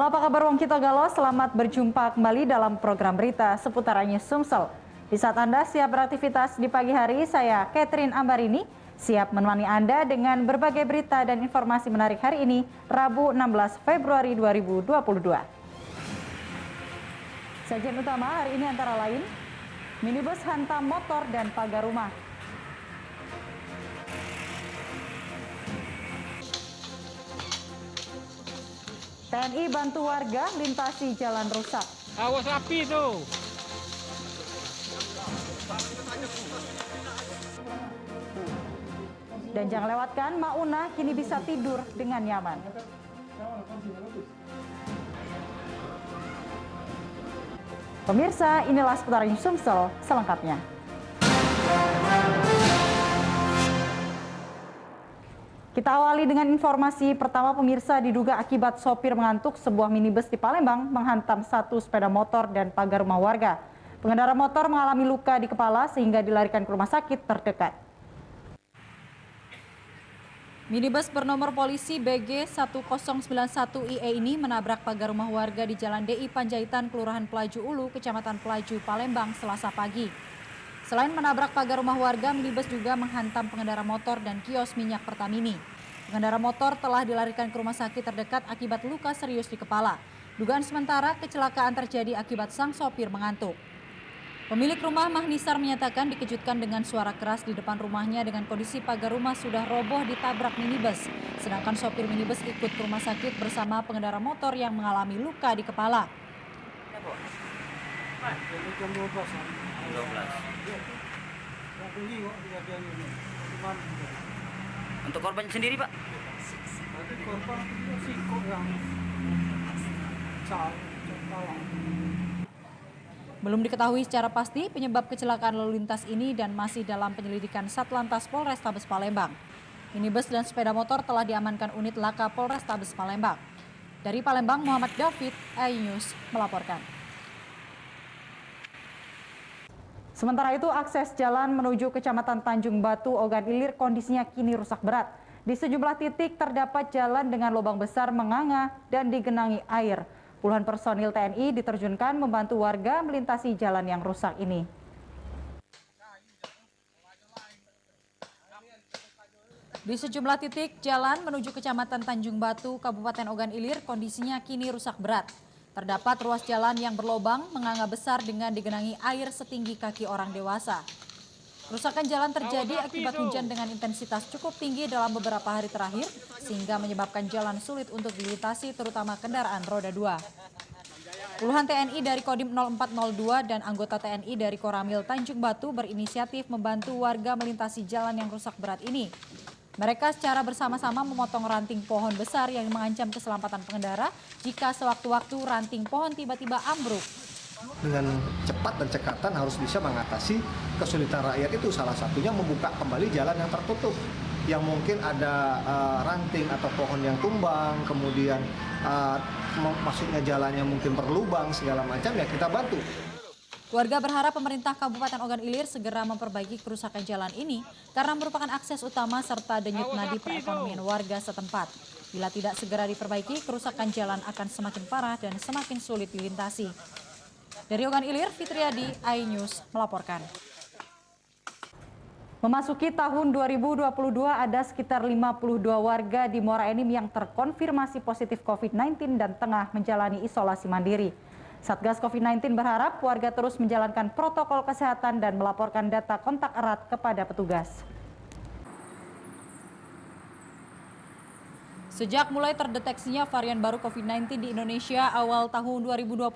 Halo, apa kabar Wong Kito Galo? Selamat berjumpa kembali dalam program berita seputar Anyus Sumsel. Di saat Anda siap beraktivitas di pagi hari, saya Catherine Ambarini siap menemani Anda dengan berbagai berita dan informasi menarik hari ini, Rabu 16 Februari 2022. Sajian utama hari ini antara lain, minibus hantam motor dan pagar rumah. TNI bantu warga lintasi jalan rusak. Awas api tuh. Dan jangan lewatkan Mauna kini bisa tidur dengan nyaman. Pemirsa, inilah seputar Anyus Sumsel selengkapnya. Kita awali dengan informasi pertama. Pemirsa, diduga akibat sopir mengantuk, sebuah minibus di Palembang menghantam satu sepeda motor dan pagar rumah warga. Pengendara motor mengalami luka di kepala sehingga dilarikan ke rumah sakit terdekat. Minibus bernomor polisi BG 1091IE ini menabrak pagar rumah warga di Jalan DI Panjaitan, Kelurahan Pelaju Ulu, Kecamatan Pelaju, Palembang, Selasa pagi. Selain menabrak pagar rumah warga, minibus juga menghantam pengendara motor dan kios minyak Pertamini. Pengendara motor telah dilarikan ke rumah sakit terdekat akibat luka serius di kepala. Dugaan sementara kecelakaan terjadi akibat sang sopir mengantuk. Pemilik rumah Mahnisar menyatakan dikejutkan dengan suara keras di depan rumahnya dengan kondisi pagar rumah sudah roboh ditabrak minibus. Sedangkan sopir minibus ikut ke rumah sakit bersama pengendara motor yang mengalami luka di kepala. Jam 12. Untuk korban sendiri, Pak? Korban siko yang Belum diketahui secara pasti penyebab kecelakaan lalu lintas ini dan masih dalam penyelidikan Satlantas Polrestabes Palembang. Minibus dan sepeda motor telah diamankan unit Laka Polrestabes Palembang. Dari Palembang, Muhammad David, iNews melaporkan. Sementara itu, akses jalan menuju Kecamatan Tanjung Batu, Ogan Ilir kondisinya kini rusak berat. Di sejumlah titik terdapat jalan dengan lubang besar menganga dan digenangi air. Puluhan personil TNI diterjunkan membantu warga melintasi jalan yang rusak ini. Di sejumlah titik jalan menuju Kecamatan Tanjung Batu, Kabupaten Ogan Ilir kondisinya kini rusak berat. Terdapat ruas jalan yang berlobang menganga besar dengan digenangi air setinggi kaki orang dewasa. Kerusakan jalan terjadi akibat hujan dengan intensitas cukup tinggi dalam beberapa hari terakhir sehingga menyebabkan jalan sulit untuk dilintasi terutama kendaraan roda 2. Puluhan TNI dari Kodim 0402 dan anggota TNI dari Koramil Tanjung Batu berinisiatif membantu warga melintasi jalan yang rusak berat ini. Mereka secara bersama-sama memotong ranting pohon besar yang mengancam keselamatan pengendara jika sewaktu-waktu ranting pohon tiba-tiba ambruk. Dengan cepat dan cekatan harus bisa mengatasi kesulitan rakyat itu, salah satunya membuka kembali jalan yang tertutup. Yang mungkin ada ranting atau pohon yang tumbang, kemudian masuknya jalannya mungkin berlubang segala macam, ya kita bantu. Warga berharap pemerintah Kabupaten Ogan Ilir segera memperbaiki kerusakan jalan ini karena merupakan akses utama serta denyut nadi perekonomian warga setempat. Bila tidak segera diperbaiki, kerusakan jalan akan semakin parah dan semakin sulit dilintasi. Dari Ogan Ilir, Fitriadi, iNews melaporkan. Memasuki tahun 2022, ada sekitar 52 warga di Muara Enim yang terkonfirmasi positif COVID-19 dan tengah menjalani isolasi mandiri. Satgas COVID-19 berharap warga terus menjalankan protokol kesehatan dan melaporkan data kontak erat kepada petugas. Sejak mulai terdeteksinya varian baru COVID-19 di Indonesia awal tahun 2022,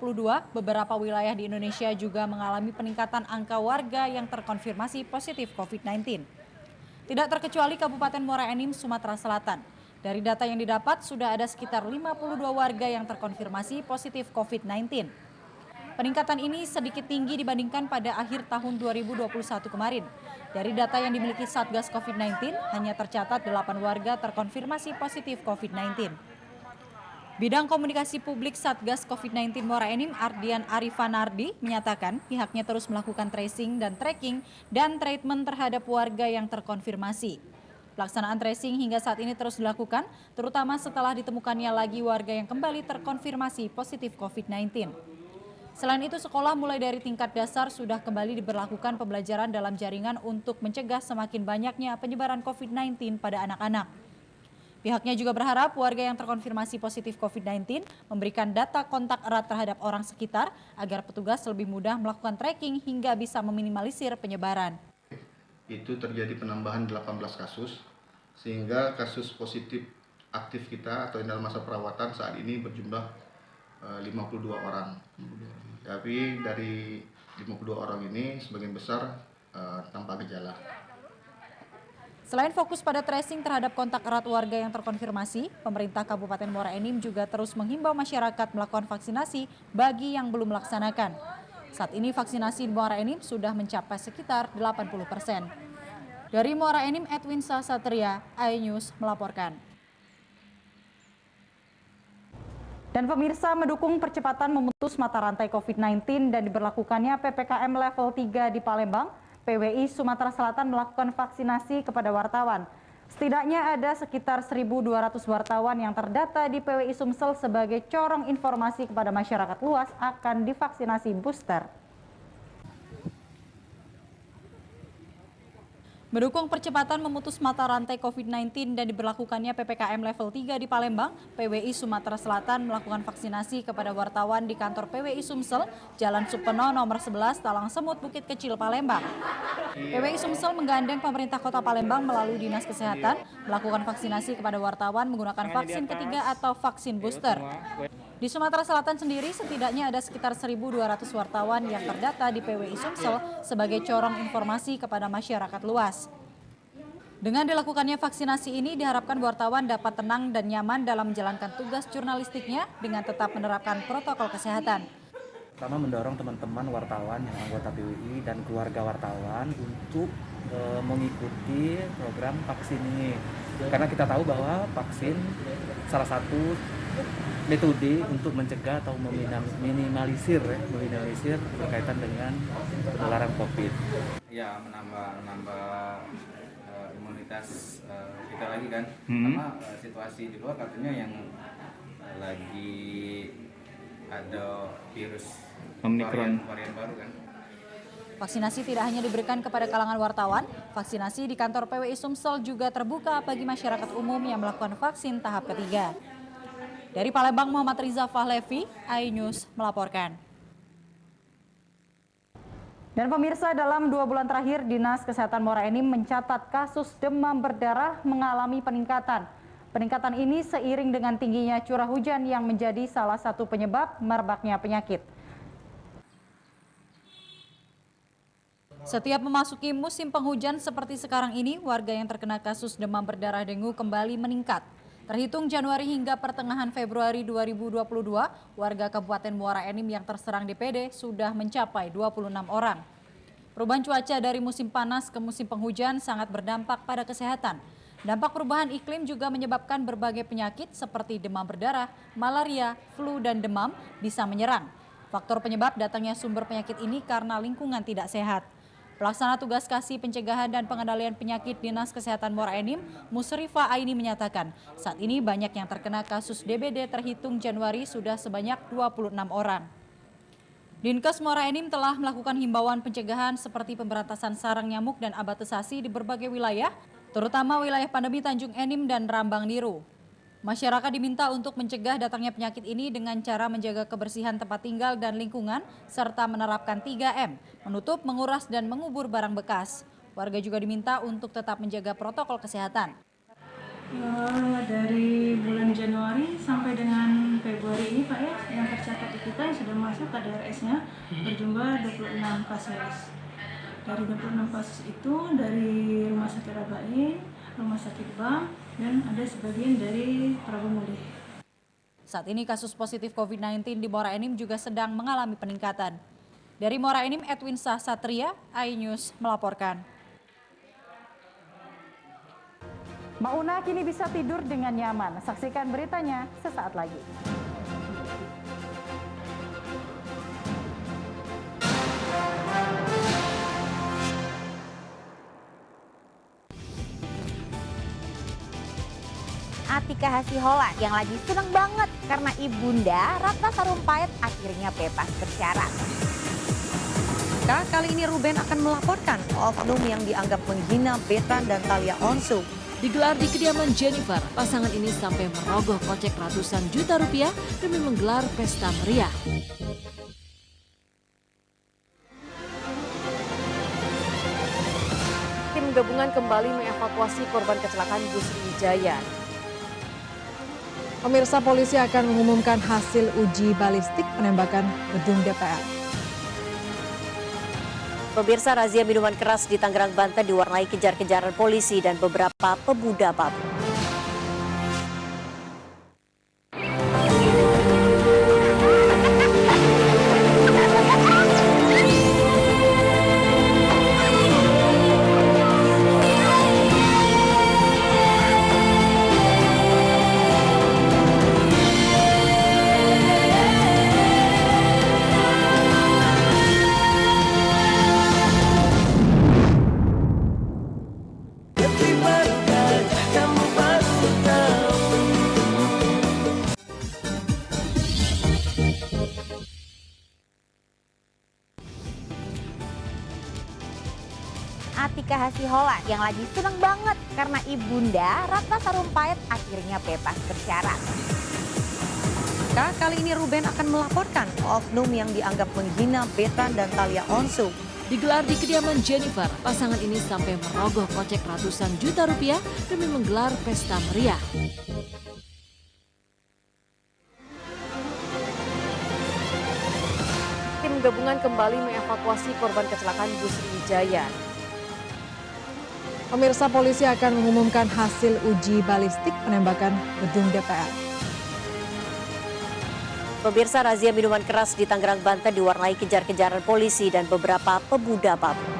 beberapa wilayah di Indonesia juga mengalami peningkatan angka warga yang terkonfirmasi positif COVID-19. Tidak terkecuali Kabupaten Muara Enim, Sumatera Selatan. Dari data yang didapat, sudah ada sekitar 52 warga yang terkonfirmasi positif COVID-19. Peningkatan ini sedikit tinggi dibandingkan pada akhir tahun 2021 kemarin. Dari data yang dimiliki Satgas COVID-19, hanya tercatat 8 warga terkonfirmasi positif COVID-19. Bidang Komunikasi Publik Satgas COVID-19 Muara Enim, Ardian Arifanardi, menyatakan pihaknya terus melakukan tracing dan tracking dan treatment terhadap warga yang terkonfirmasi. Pelaksanaan tracing hingga saat ini terus dilakukan, terutama setelah ditemukannya lagi warga yang kembali terkonfirmasi positif COVID-19. Selain itu, sekolah mulai dari tingkat dasar sudah kembali diberlakukan pembelajaran dalam jaringan untuk mencegah semakin banyaknya penyebaran COVID-19 pada anak-anak. Pihaknya juga berharap warga yang terkonfirmasi positif COVID-19 memberikan data kontak erat terhadap orang sekitar agar petugas lebih mudah melakukan tracking hingga bisa meminimalisir penyebaran. Itu terjadi penambahan 18 kasus, sehingga kasus positif aktif kita atau dalam masa perawatan saat ini berjumlah 52 orang. Tapi dari 52 orang ini sebagian besar tanpa gejala. Selain fokus pada tracing terhadap kontak erat warga yang terkonfirmasi, pemerintah Kabupaten Muara Enim juga terus menghimbau masyarakat melakukan vaksinasi bagi yang belum melaksanakan. Saat ini vaksinasi di Muara Enim sudah mencapai sekitar 80%. Dari Muara Enim, Edwin Satria, iNews melaporkan. Dan pemirsa, mendukung percepatan memutus mata rantai COVID-19 dan diberlakukannya PPKM level 3 di Palembang, PWI Sumatera Selatan melakukan vaksinasi kepada wartawan. Setidaknya ada sekitar 1.200 wartawan yang terdata di PWI Sumsel sebagai corong informasi kepada masyarakat luas akan divaksinasi booster. Mendukung percepatan memutus mata rantai COVID-19 dan diberlakukannya PPKM level 3 di Palembang, PWI Sumatera Selatan melakukan vaksinasi kepada wartawan di kantor PWI Sumsel, Jalan Supeno nomor 11, Talang Semut, Bukit Kecil, Palembang. PWI Sumsel menggandeng pemerintah Kota Palembang melalui Dinas Kesehatan melakukan vaksinasi kepada wartawan menggunakan vaksin ketiga atau vaksin booster. Di Sumatera Selatan sendiri setidaknya ada sekitar 1.200 wartawan yang terdata di PWI Sumsel sebagai corong informasi kepada masyarakat luas. Dengan dilakukannya vaksinasi ini diharapkan wartawan dapat tenang dan nyaman dalam menjalankan tugas jurnalistiknya dengan tetap menerapkan protokol kesehatan. Pertama, mendorong teman-teman wartawan yang anggota PWI dan keluarga wartawan untuk mengikuti program vaksin ini. Karena kita tahu bahwa vaksin salah satu metode untuk mencegah atau meminimalisir berkaitan dengan penularan COVID. Ya, menambah imunitas kita lagi kan, karena situasi di luar katanya yang lagi ada virus varian baru kan. Vaksinasi tidak hanya diberikan kepada kalangan wartawan, vaksinasi di kantor PWI Sumsel juga terbuka bagi masyarakat umum yang melakukan vaksin tahap ketiga. Dari Palembang, Muhammad Riza Fahlevi, iNews melaporkan. Dan pemirsa, dalam 2 bulan terakhir, Dinas Kesehatan Muara Enim mencatat kasus demam berdarah mengalami peningkatan. Peningkatan ini seiring dengan tingginya curah hujan yang menjadi salah satu penyebab merebaknya penyakit. Setiap memasuki musim penghujan seperti sekarang ini, warga yang terkena kasus demam berdarah dengue kembali meningkat. Terhitung Januari hingga pertengahan Februari 2022, warga Kabupaten Muara Enim yang terserang DPD sudah mencapai 26 orang. Perubahan cuaca dari musim panas ke musim penghujan sangat berdampak pada kesehatan. Dampak perubahan iklim juga menyebabkan berbagai penyakit seperti demam berdarah, malaria, flu, dan demam bisa menyerang. Faktor penyebab datangnya sumber penyakit ini karena lingkungan tidak sehat. Pelaksana tugas kasih pencegahan dan pengendalian penyakit Dinas Kesehatan Muara Enim, Musrifah Aini menyatakan, saat ini banyak yang terkena kasus DBD terhitung Januari sudah sebanyak 26 orang. Dinkes Muara Enim telah melakukan himbauan pencegahan seperti pemberantasan sarang nyamuk dan abatusasi di berbagai wilayah, terutama wilayah pandemi Tanjung Enim dan Rambang Diru. Masyarakat diminta untuk mencegah datangnya penyakit ini dengan cara menjaga kebersihan tempat tinggal dan lingkungan, serta menerapkan 3M, menutup, menguras, dan mengubur barang bekas. Warga juga diminta untuk tetap menjaga protokol kesehatan. Dari bulan Januari sampai dengan Februari ini Pak ya, yang tercatat di kita yang sudah masuk KDRS-nya berjumlah 26 kasus. Dari 26 kasus itu dari Rumah Sakit Rabain, Rumah Sakit Bank, dan ada sebagian dari Prabumulih. Saat ini kasus positif COVID-19 di Muara Enim juga sedang mengalami peningkatan. Dari Muara Enim, Edwin Satria, iNews melaporkan. Mauna kini bisa tidur dengan nyaman. Saksikan beritanya sesaat lagi. Atika Hasiholan yang lagi seneng banget karena ibunda Ratna Sarumpait akhirnya bebas bersyarat. Kali ini Ruben akan melaporkan oknum yang dianggap menghina Betan dan Thalia Onsu. Digelar di kediaman Jennifer, pasangan ini sampai merogoh kocek ratusan juta rupiah demi menggelar pesta meriah. Tim gabungan kembali mengevakuasi korban kecelakaan bus Wijaya. Pemirsa, polisi akan mengumumkan hasil uji balistik penembakan gedung DPR. Pemirsa, razia minuman keras di Tangerang, Banten diwarnai kejar-kejaran polisi dan beberapa pemuda mabuk. Atika Hasiholan yang lagi seneng banget karena ibunda Ratna Sarumpait akhirnya bebas bersyarat. Kali ini Ruben akan melaporkan oknum yang dianggap menghina Betan dan Thalia Onsu. Digelar di kediaman Jennifer, pasangan ini sampai merogoh kocek ratusan juta rupiah demi menggelar pesta meriah. Tim gabungan kembali mengevakuasi korban kecelakaan bus Wijaya. Pemirsa, polisi akan mengumumkan hasil uji balistik penembakan gedung DPR. Pemirsa, razia minuman keras di Tangerang, Banten diwarnai kejar-kejaran polisi dan beberapa pemuda mabuk.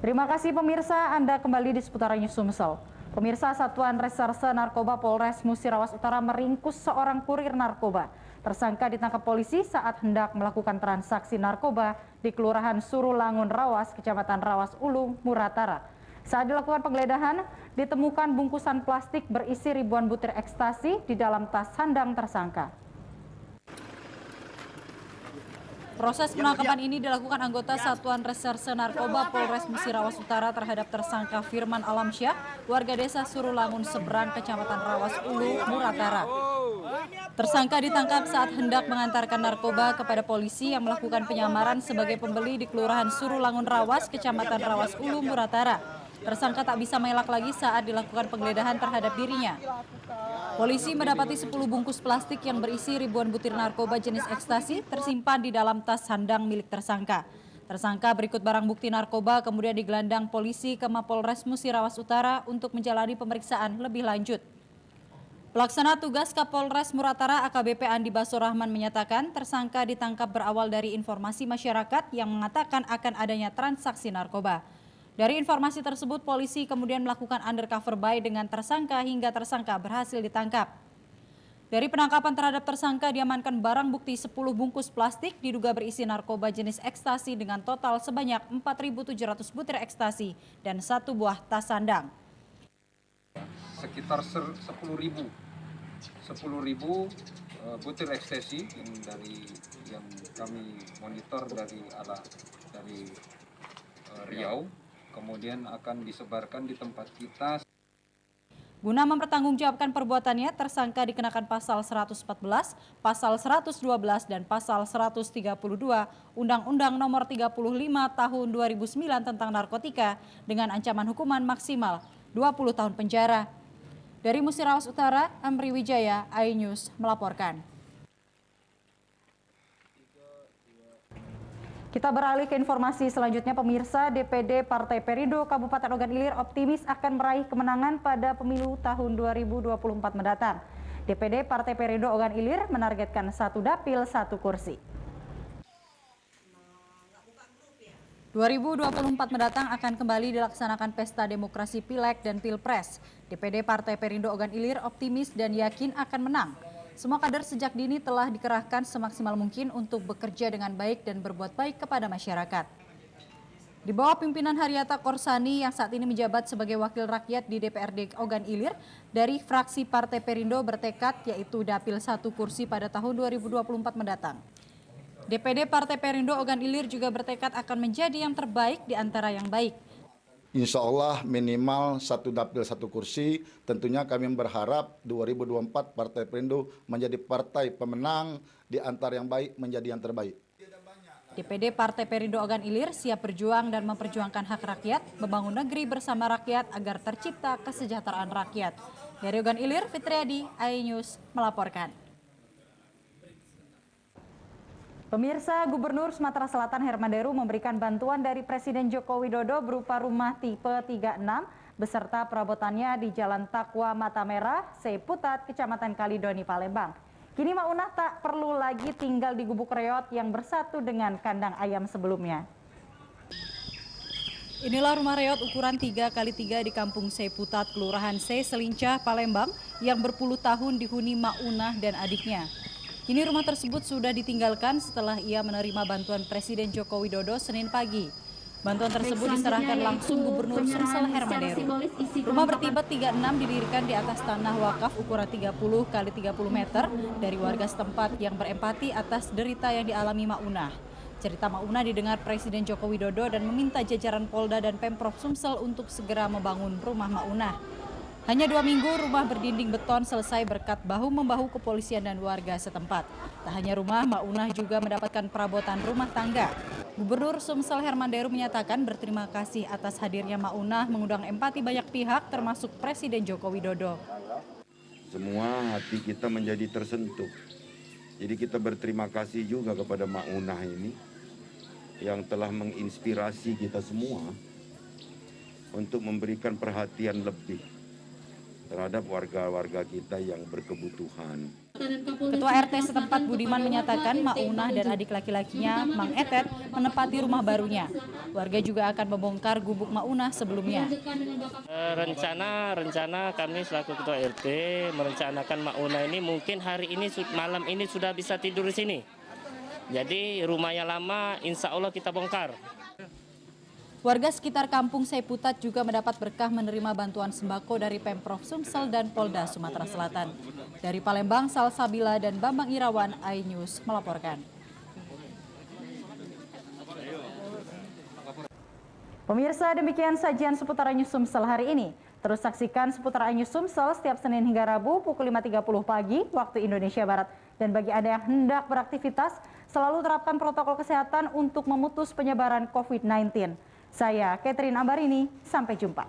Terima kasih pemirsa, Anda kembali di seputaran News Sumsel. Pemirsa, Satuan Reserse Narkoba Polres Musirawas Utara meringkus seorang kurir narkoba. Tersangka ditangkap polisi saat hendak melakukan transaksi narkoba di Kelurahan Surulangun Rawas, Kecamatan Rawas Ulu, Muratara. Saat dilakukan penggeledahan, ditemukan bungkusan plastik berisi ribuan butir ekstasi di dalam tas sandang tersangka. Proses penangkapan ini dilakukan anggota Satuan Reserse Narkoba Polres Musirawas Utara terhadap tersangka Firman Alamsyah, warga desa Surulangun Seberang, Kecamatan Rawas Ulu, Muratara. Tersangka ditangkap saat hendak mengantarkan narkoba kepada polisi yang melakukan penyamaran sebagai pembeli di Kelurahan Surulangun Rawas, Kecamatan Rawas Ulu, Muratara. Tersangka tak bisa mengelak lagi saat dilakukan penggeledahan terhadap dirinya. Polisi mendapati 10 bungkus plastik yang berisi ribuan butir narkoba jenis ekstasi tersimpan di dalam tas sandang milik tersangka. Tersangka berikut barang bukti narkoba kemudian digelandang polisi ke Mapolres Musirawas Utara untuk menjalani pemeriksaan lebih lanjut. Pelaksana tugas Kapolres Muratara AKBP Andi Basorahman menyatakan tersangka ditangkap berawal dari informasi masyarakat yang mengatakan akan adanya transaksi narkoba. Dari informasi tersebut, polisi kemudian melakukan undercover buy dengan tersangka hingga tersangka berhasil ditangkap. Dari penangkapan terhadap tersangka diamankan barang bukti 10 bungkus plastik diduga berisi narkoba jenis ekstasi dengan total sebanyak 4.700 butir ekstasi dan 1 buah tas sandang. Sekitar 10.000 butir ekstasi yang kami monitor dari Riau. Kemudian akan disebarkan di tempat kita. Guna mempertanggungjawabkan perbuatannya, tersangka dikenakan pasal 114, pasal 112, dan pasal 132 Undang-Undang Nomor 35 Tahun 2009 tentang narkotika dengan ancaman hukuman maksimal 20 tahun penjara. Dari Musirawas Utara, Amri Wijaya, iNews melaporkan. Kita beralih ke informasi selanjutnya, pemirsa. DPD Partai Perindo Kabupaten Ogan Ilir optimis akan meraih kemenangan pada pemilu tahun 2024 mendatang. DPD Partai Perindo Ogan Ilir menargetkan 1 dapil 1 kursi. 2024 mendatang akan kembali dilaksanakan pesta demokrasi Pileg dan Pilpres. DPD Partai Perindo Ogan Ilir optimis dan yakin akan menang. Semua kader sejak dini telah dikerahkan semaksimal mungkin untuk bekerja dengan baik dan berbuat baik kepada masyarakat. Di bawah pimpinan Haryata Korsani yang saat ini menjabat sebagai wakil rakyat di DPRD Ogan Ilir, dari fraksi Partai Perindo bertekad yaitu dapil 1 kursi pada tahun 2024 mendatang. DPD Partai Perindo Ogan Ilir juga bertekad akan menjadi yang terbaik di antara yang baik. Insya Allah minimal 1 dapil 1 kursi. Tentunya kami berharap 2024 Partai Perindo menjadi partai pemenang, di antara yang baik menjadi yang terbaik. DPD Partai Perindo Ogan Ilir siap berjuang dan memperjuangkan hak rakyat, membangun negeri bersama rakyat agar tercipta kesejahteraan rakyat. Dari Ogan Ilir, Fitriadi, iNews melaporkan. Pemirsa, Gubernur Sumatera Selatan Hermanderu memberikan bantuan dari Presiden Joko Widodo berupa rumah tipe 36 beserta perabotannya di Jalan Takwa Mata Merah, Seputat, Kecamatan Kalidoni, Palembang. Kini Maunah tak perlu lagi tinggal di gubuk reot yang bersatu dengan kandang ayam sebelumnya. Inilah rumah reot ukuran 3x3 di Kampung Seputat, Kelurahan C, Selincah, Palembang yang berpuluh tahun dihuni Maunah dan adiknya. Kini rumah tersebut sudah ditinggalkan setelah ia menerima bantuan Presiden Joko Widodo Senin pagi. Bantuan tersebut diserahkan langsung Gubernur Sumsel Hermanderu. Rumah bertibat 36 didirikan di atas tanah wakaf ukuran 30 x 30 meter dari warga setempat yang berempati atas derita yang dialami Maunah. Cerita Maunah didengar Presiden Joko Widodo dan meminta jajaran Polda dan Pemprov Sumsel untuk segera membangun rumah Maunah. Hanya 2 minggu rumah berdinding beton selesai berkat bahu-membahu kepolisian dan warga setempat. Tak hanya rumah, Maunah juga mendapatkan perabotan rumah tangga. Gubernur Sumsel Hermanderu menyatakan berterima kasih atas hadirnya Maunah mengundang empati banyak pihak termasuk Presiden Joko Widodo. Semua hati kita menjadi tersentuh. Jadi kita berterima kasih juga kepada Maunah ini yang telah menginspirasi kita semua untuk memberikan perhatian lebih terhadap warga-warga kita yang berkebutuhan. Ketua RT setempat Budiman menyatakan Maunah dan adik laki-lakinya, Mang Etet, menempati rumah barunya. Warga juga akan membongkar gubuk Maunah sebelumnya. Rencana kami selaku Ketua RT merencanakan Maunah ini mungkin hari ini, malam ini sudah bisa tidur di sini. Jadi rumahnya lama, insya Allah kita bongkar. Warga sekitar Kampung Seputat juga mendapat berkah menerima bantuan sembako dari Pemprov Sumsel dan Polda Sumatera Selatan. Dari Palembang, Salsabila dan Bambang Irawan, iNews melaporkan. Pemirsa, demikian sajian seputar iNews Sumsel hari ini. Terus saksikan seputar iNews Sumsel setiap Senin hingga Rabu pukul 5.30 pagi waktu Indonesia Barat. Dan bagi Anda yang hendak beraktivitas, selalu terapkan protokol kesehatan untuk memutus penyebaran COVID-19. Saya Catherine Ambarini, sampai jumpa.